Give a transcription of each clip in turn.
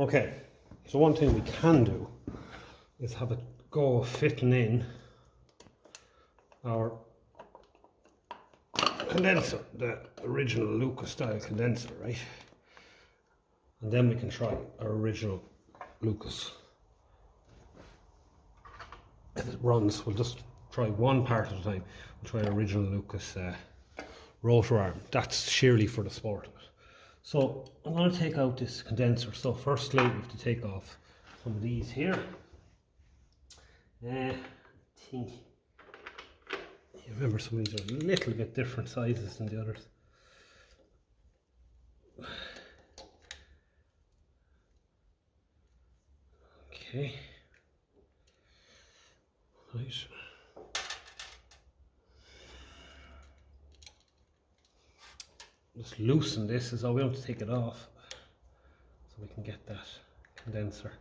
Okay, so one thing we can do is have a go of fitting in our condenser, the original Lucas style condenser, right? And then we can try our original Lucas. If it runs, we'll just try one part at a time. We'll try our original Lucas rotor arm. That's sheerly for the sport of it. So I'm going to take out this condenser. So firstly, we have to take off some of these here. I think you remember some of these are a little bit different sizes than the others. Okay. Right. Just loosen this as though we want to take it off so we can get that condenser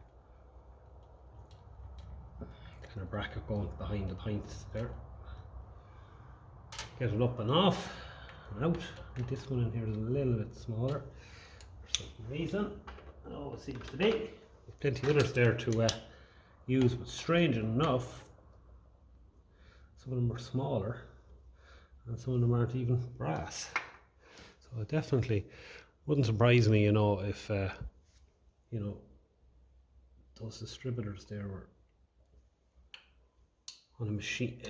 kind of bracket going behind the pints there. Get it up and off and out. I think this one in here is a little bit smaller for some reason. Oh, it seems to be. There's plenty of others there to use, but strange enough, some of them are smaller and some of them aren't even brass. So it definitely wouldn't surprise me, you know, if you know, those distributors there were on a machine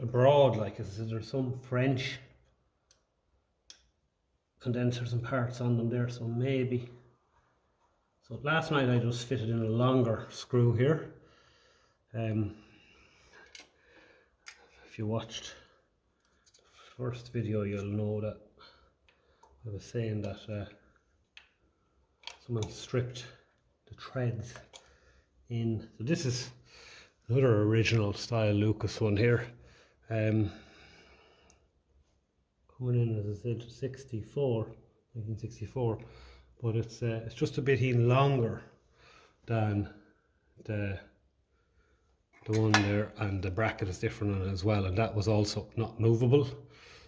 abroad, like there's some French condensers and parts on them there, so maybe. So last night I just fitted in a longer screw here. If you watched the first video, you'll know that I was saying that someone stripped the threads in. So this is another original style Lucas one here. Coming in, as I said, 1964, but it's just a bit even longer than the one there, and the bracket is different on it as well, and that was also not movable,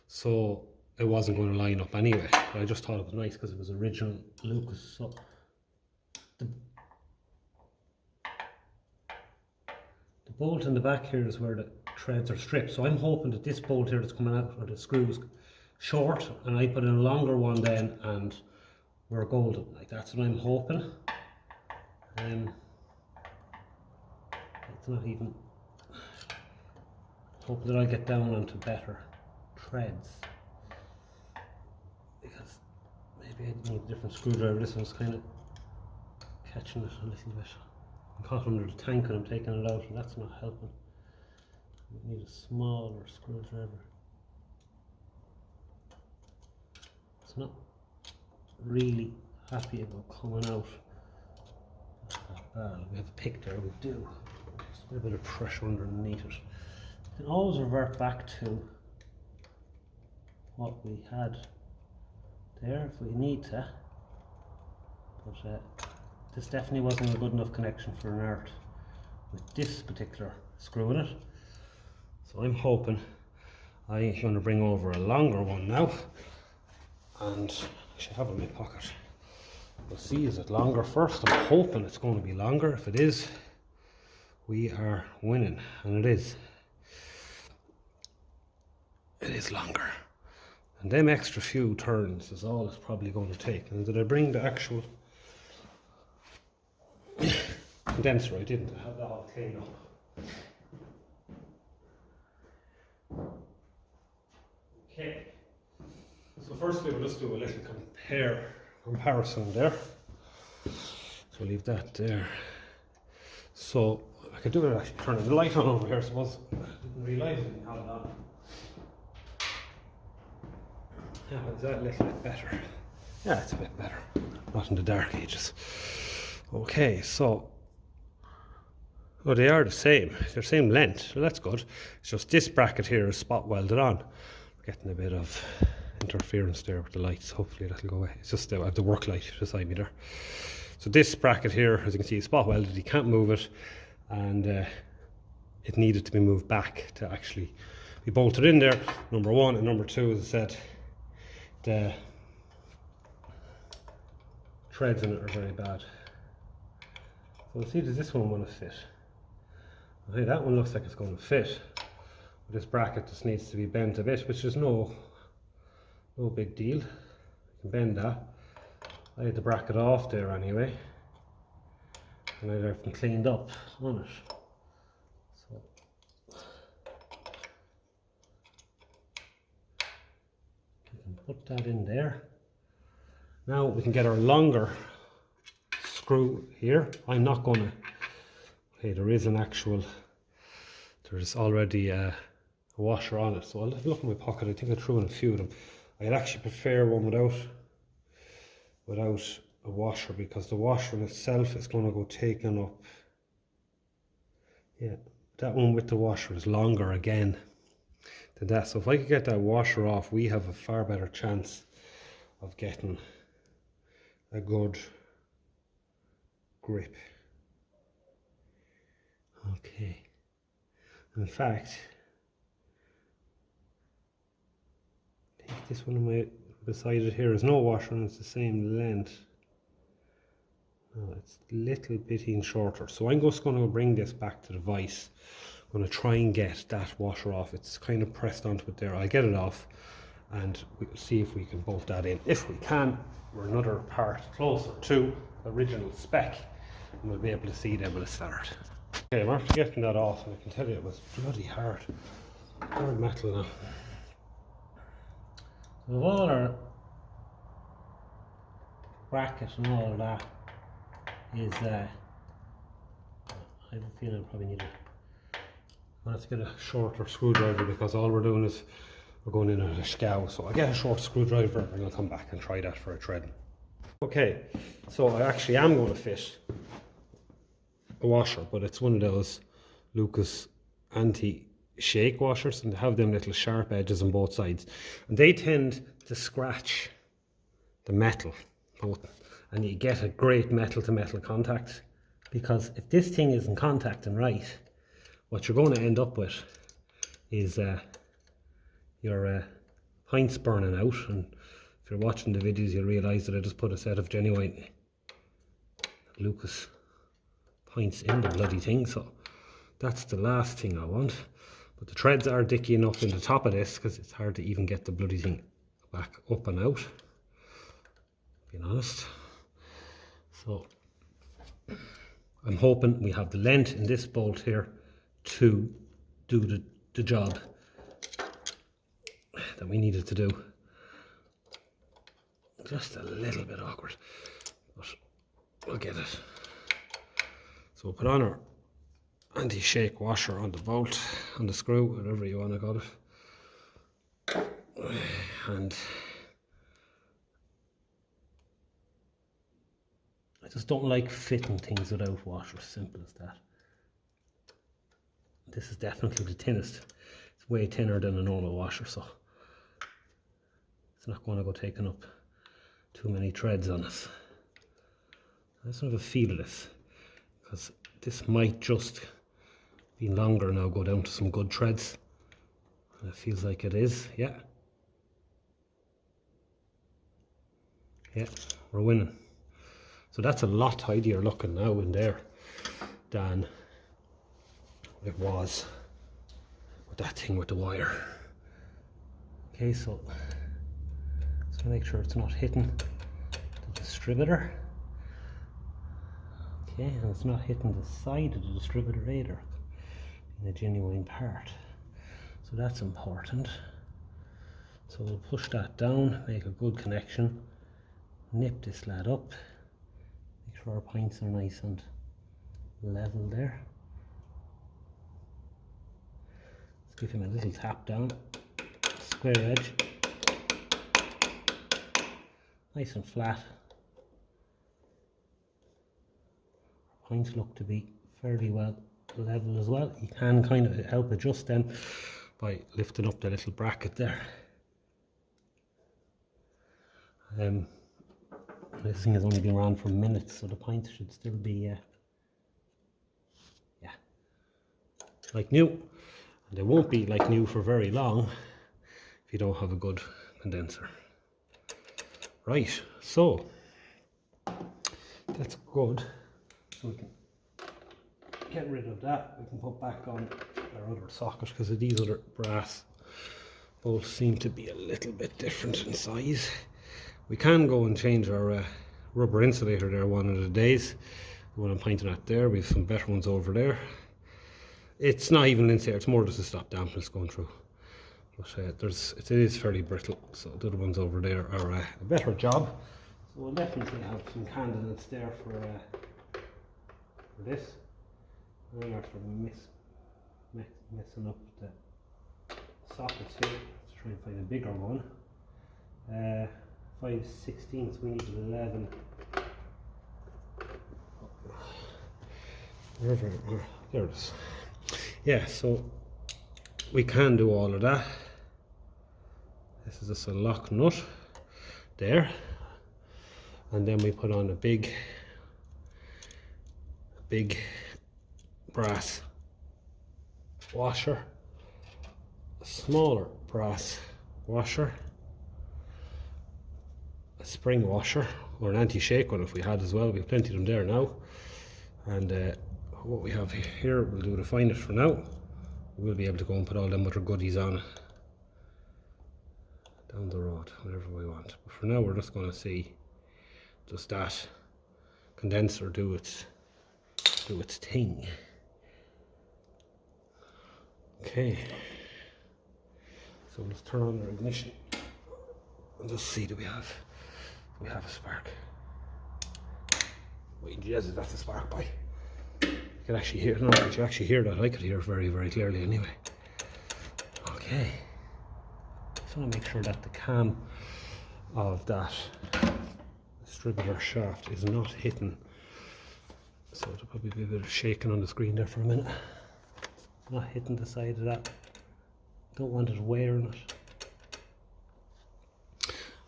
so it wasn't going to line up anyway. But I just thought it was nice because it was original Lucas. So the bolt in the back here is where the threads are stripped, so I'm hoping that this bolt here that's coming out, or the screw, is short, and I put in a longer one then and we're golden. Like, that's what I'm hoping. It's not even hoping that I get down onto better threads, because maybe I need a different screwdriver. This one's kind of catching it a little bit. I'm caught under the tank and I'm taking it out, and that's not helping. We need a smaller screwdriver. It's not really happy about coming out. Not that bad. We have a pick there, we do. Just a bit of pressure underneath it. We can always revert back to what we had there if we need to. But this definitely wasn't a good enough connection for an art with this particular screw in it. So I'm hoping I'm going to bring over a longer one now, and I should have it in my pocket. We'll see, is it longer first? I'm hoping it's going to be longer. If it is, we are winning, and it is. It is longer. And them extra few turns is all it's probably going to take. And did I bring the actual condenser? I didn't. I have that all cleaned up. Okay. So firstly, we'll just do a little comparison there. So leave that there. So I could do it actually turning the light on over here, I suppose. I didn't realise I didn't have it on. Yeah, is that a little bit better? Yeah, it's a bit better. Not in the dark ages. Okay, so they are the same. They're the same length, so that's good. It's just this bracket here is spot welded on. We're getting a bit of interference there with the lights. Hopefully that'll go away. It's just I have the work light beside me there. So this bracket here, as you can see, is spot welded. You can't move it, and it needed to be moved back to actually be bolted in there. Number one, and number two, as I said, the threads in it are very bad. we'll see, does this one want to fit? Okay, that one looks like it's going to fit. This bracket just needs to be bent a bit, which is no big deal. You can bend that. I had the bracket off there anyway, and I had everything cleaned up on it. So you can put that in there. Now we can get our longer screw here. I'm not going to. Okay, there is an actual. There's already a washer on it, so I'll have a look in my pocket. I think I threw in a few of them. I'd actually prefer one without a washer, because the washer in itself is going to go taken up. Yeah, that one with the washer is longer again than that. So if I could get that washer off, we have a far better chance of getting a good grip. Okay. In fact, I think this one beside it here is no washer and it's the same length. No, it's a little bit shorter. So I'm just going to bring this back to the vise. I'm going to try and get that washer off. It's kind of pressed onto it there. I'll get it off and we'll see if we can bolt that in. If we can, we're another part closer to the original spec and we'll be able to see them at the start. Okay, I'm after getting that off, and I can tell you it was bloody hard. Hard metal now. So all our bracket and all of that is, I have a feeling I probably need I'll have to get a shorter screwdriver, because all we're doing is we're going in at a scow. So I'll get a short screwdriver and I'll come back and try that for a thread. Okay, so I actually am going to fit a washer, but it's one of those Lucas anti-shake washers, and they have them little sharp edges on both sides, and they tend to scratch the metal, and you get a great metal to metal contact, because if this thing isn't contacting right, what you're going to end up with is your pints burning out. And if you're watching the videos, you'll realise that I just put a set of genuine Lucas pints in the bloody thing, so that's the last thing I want. But the threads are dicky enough in the top of this, because it's hard to even get the bloody thing back up and out, being honest. So I'm hoping we have the length in this bolt here to do the job that we needed to do. Just a little bit awkward, but we'll get it. So we'll put on our anti-shake washer on the bolt, on the screw, whatever you want to call it. And I just don't like fitting things without washers, simple as that. This is definitely the thinnest. It's way thinner than a normal washer, so it's not going to go taking up too many threads on us. I just have a feel of this, because this might just be longer now, go down to some good threads. And it feels like it is, yeah. Yeah, we're winning. So that's a lot tidier looking now in there than it was with that thing with the wire. Okay, so let's make sure it's not hitting the distributor. Okay, and it's not hitting the side of the distributor either, in a genuine part. So that's important. So we'll push that down, make a good connection, nip this lad up, make sure our pints are nice and level there. Let's give him a little tap down, square edge, nice and flat. Pints look to be fairly well level as well. You can kind of help adjust them by lifting up the little bracket there. This thing has only been around for minutes, so the pints should still be yeah, like new. And they won't be like new for very long if you don't have a good condenser. Right, so that's good. So we can get rid of that. We can put back on our other socket because these other brass bolts seem to be a little bit different in size. We can go and change our rubber insulator there one of the days. The one I'm pointing at there, we have some better ones over there. It's not even insulator, it's more just to stop dampness going through. But it is fairly brittle, so the other ones over there are a better job. So we'll definitely have some candidates there for this. And after messing up the sockets here, let's try and find a bigger one. 5/16, so we need 11. There it is. Yeah, so we can do all of that. This is just a lock nut there, and then we put on a big brass washer, a smaller brass washer, a spring washer, or an anti-shake one if we had as well. We have plenty of them there now. And what we have here, we'll do to find it for now. We'll be able to go and put all them other goodies on down the road, whatever we want. But for now, we're just going to see just that condenser do its thing. Okay, so let's turn on our ignition and just see, do we have a spark? Wait, Jesus, that's a spark, boy. You can actually hear, no, did you actually hear that? I could hear it very, very clearly anyway. Okay, just want to make sure that the cam of that distributor shaft is not hitting. So there'll probably be a bit of shaking on the screen there for a minute. Not hitting the side of that. Don't want it wearing it.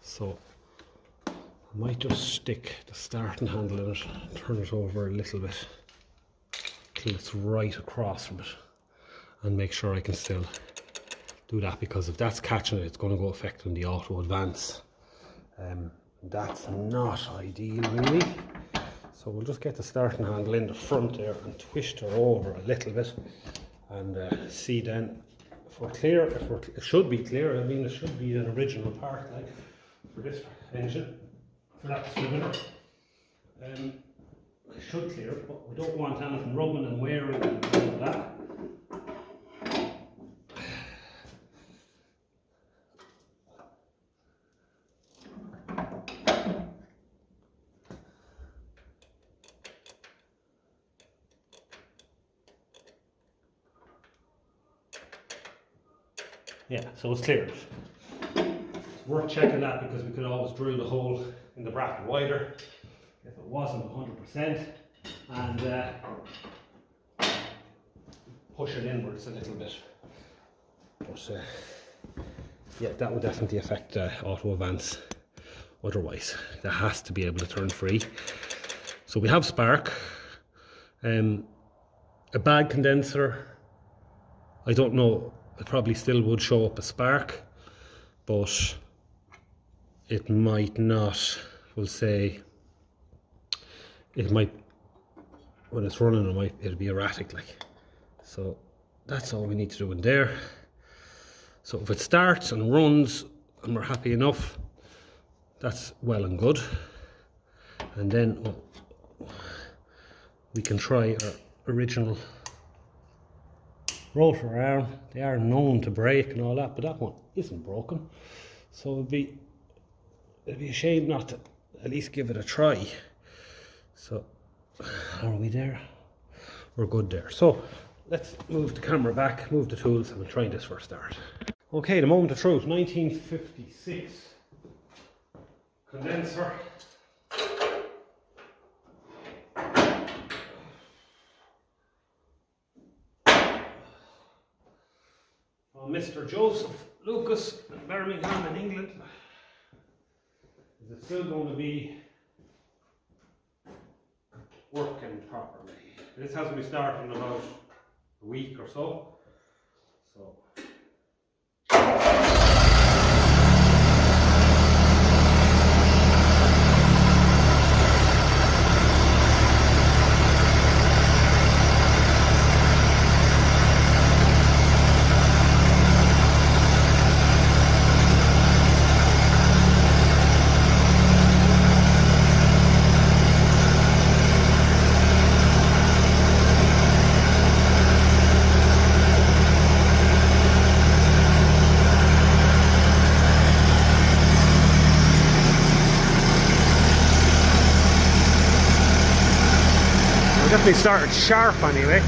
So I might just stick the starting handle in it and turn it over a little bit till it's right across from it, and make sure I can still do that, because if that's catching it, it's going to go affecting the auto advance. That's not ideal really. So we'll just get the starting handle in the front there and twist her over a little bit, and see then if we're clear. It should be clear. I mean, it should be an original part like for this engine, for that distributor. It should clear, but we don't want anything rubbing and wearing and all of that. Yeah, so it's cleared. It's worth checking that, because we could always drill the hole in the bracket wider if it wasn't 100%, and push it inwards a little bit. But yeah, that would definitely affect auto advance. Otherwise, that has to be able to turn free. So we have spark. A bad condenser, I don't know. It probably still would show up a spark, but it might not. We'll say it might, when it's running, it'll be erratic like. So that's all we need to do in there. So if it starts and runs and we're happy enough, that's well and good. And then we can try our original rotor arm. They are known to break and all that, but that one isn't broken, so it'd be a shame not to at least give it a try. So are we there? We're good there. So let's move the camera back, move the tools, and we'll try this for a start. Okay, the moment of truth. 1956 condenser. Mr. Joseph Lucas in Birmingham in England. Is it still going to be working properly? This hasn't been started in about a week or so. definitely started sharp anyway.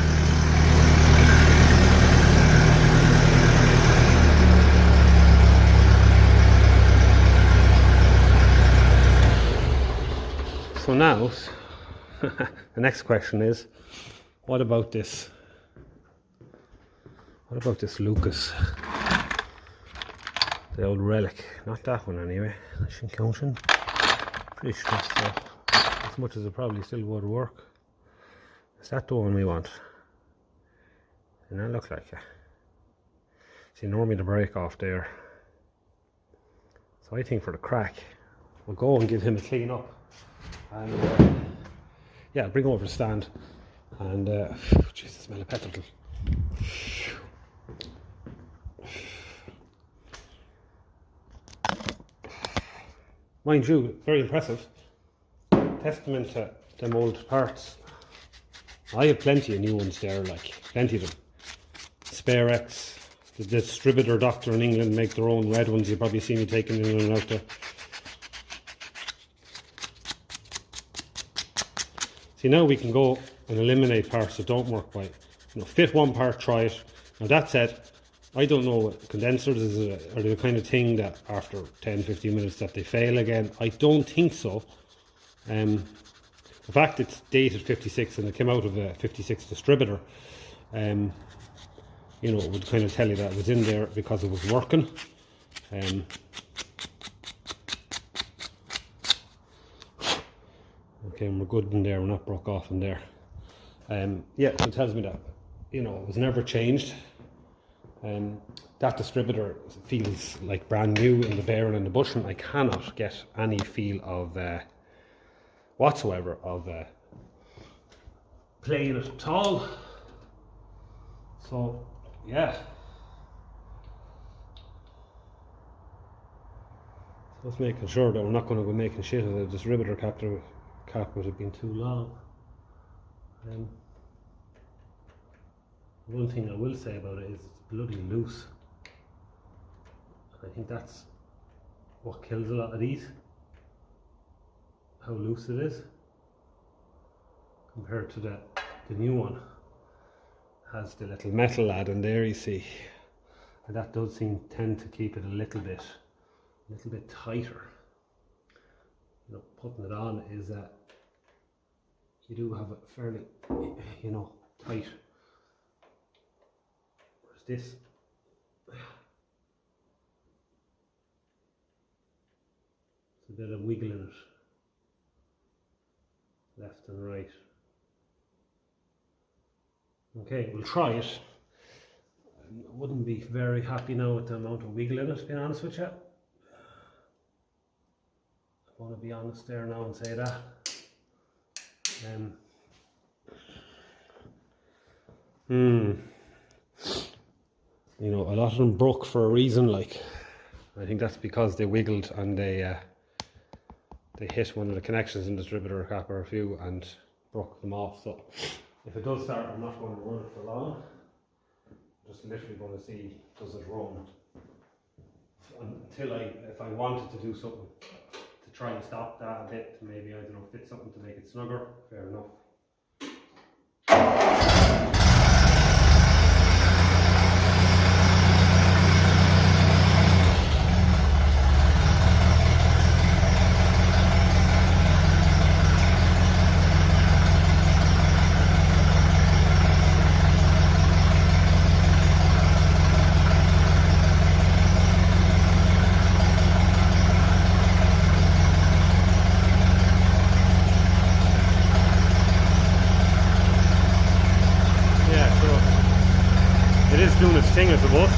So now, the next question is, what about this? What about this Lucas? The old relic. Not that one anyway. I shouldn't count in. Pretty sure so. As much as it probably still would work. Is that the one we want? Doesn't that look like it? See, normally the break off there. So I think for the crack, we'll go and give him a clean up. And yeah, bring over the stand. And jeez, the smell of petrol. Mind you, very impressive. Testament to them old parts. I have plenty of new ones there, like plenty of them. Spare X, the distributor doctor in England make their own red ones. You probably see me taking in and out there. See, now we can go and eliminate parts that don't work right. You know, fit one part, try it. Now that said, I don't know what condensers are the kind of thing that after 10-15 minutes that they fail again. I don't think so. The fact it's dated 56 and it came out of a 56 distributor, you know, it would kind of tell you that it was in there because it was working. Okay, and we're good in there, we're not broke off in there. Yeah, so it tells me that, you know, it was never changed. That distributor feels like brand new in the bearing and the bushing. I cannot get any feel of whatsoever of playing it at all. So yeah, so just making sure that we're not going to go making shit of the distributor cap would have been too long. One thing I will say about it is it's bloody loose. I think that's what kills a lot of these. How loose it is compared to the new one. Has the little metal add in there, you see, and that does tend to keep it a little bit tighter. You know, putting it on is that you do have it fairly, you know, tight. Whereas this, it's a bit of wiggle in it, left and right. Okay, we'll try it. I wouldn't be very happy now with the amount of wiggle in it, to be honest with you. I want to be honest there now and say that. You know, a lot of them broke for a reason, like. I think that's because they wiggled and they hit one of the connections in the distributor cap or a few and broke them off. So if it does start, I'm not going to run it for long. I'm just literally going to see, does it run? Until if I wanted to do something to try and stop that a bit, maybe, I don't know, fit something to make it snugger, fair enough. Doing its thing, I suppose.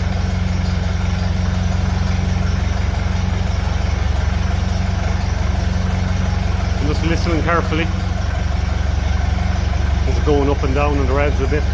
I'm just listening carefully. It's going up and down on the revs a bit.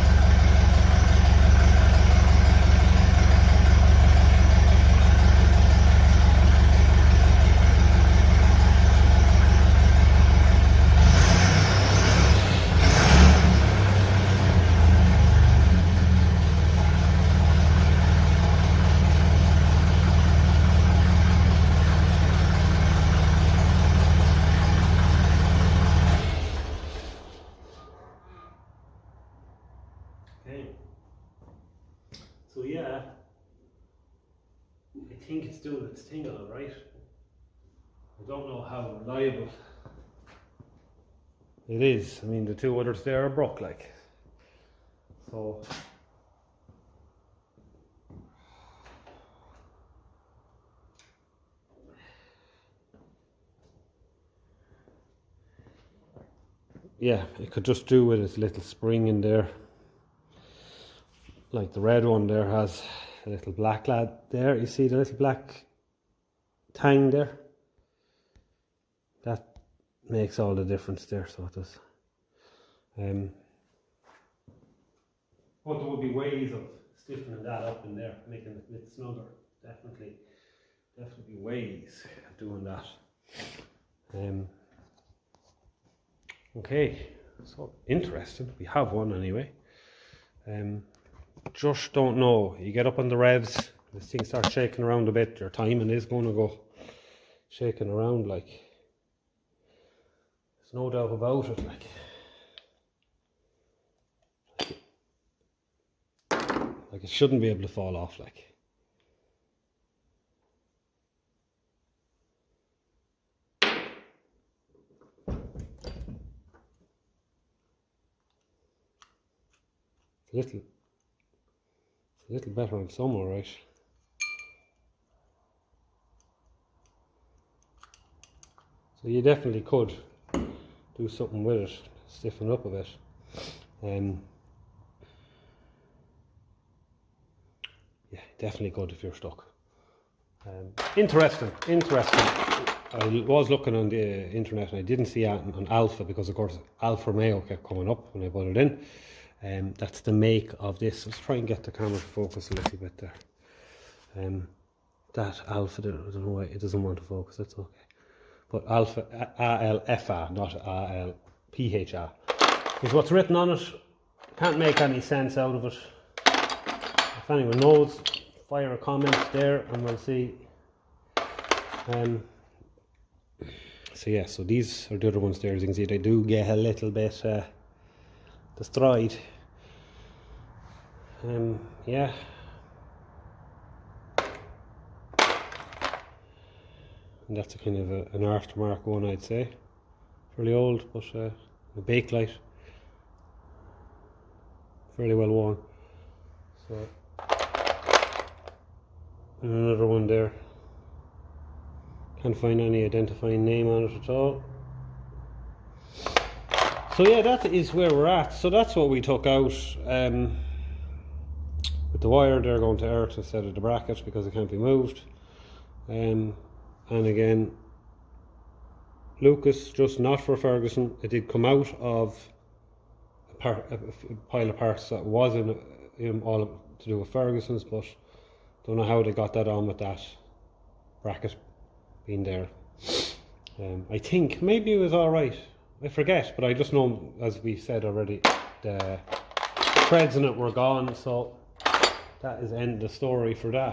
So yeah, I think it's doing its thing all right. I don't know how reliable it is. I mean, the two others there are broke, like. So yeah, it could just do with its little spring in there. Like the red one there has a little black lad there. You see the little black tang there? That makes all the difference there, so it does. But there would be ways of stiffening that up in there, making it a bit snugger. Definitely ways of doing that. Okay, so interesting. We have one anyway. Just don't know. You get up on the revs, this thing starts shaking around a bit. Your timing is going to go shaking around, like. There's no doubt about it, like. Like it shouldn't be able to fall off, like. It's a little better on some, alright. So you definitely could do something with it, stiffen up a bit. Yeah, definitely good if you're stuck. Interesting. I was looking on the internet and I didn't see that on Alpha, because of course Alfa Romeo kept coming up when I put it in. That's the make of this. Let's try and get the camera to focus a little bit there. That Alpha, I don't know why it doesn't want to focus, that's okay. But Alpha, A-L-F-A, not A-L-P-H-A, is what's written on it. Can't make any sense out of it. If anyone knows, fire a comment there and we'll see. So yeah, so these are the other ones there. As you can see, they do get a little bit destroyed. Yeah. And that's a kind of an aftermarket one, I'd say. Fairly old, but a Bakelite. Fairly well worn. So, and another one there. Can't find any identifying name on it at all. So yeah, that is where we're at. So that's what we took out. With the wire, they're going to earth instead of the bracket because it can't be moved. And again, Lucas, just not for Ferguson. It did come out of a pile of parts that was in all to do with Ferguson's, but don't know how they got that on with that bracket being there. I think maybe it was alright. I forget, but I just know, as we said already, the threads in it were gone, so that is the end of the story for that.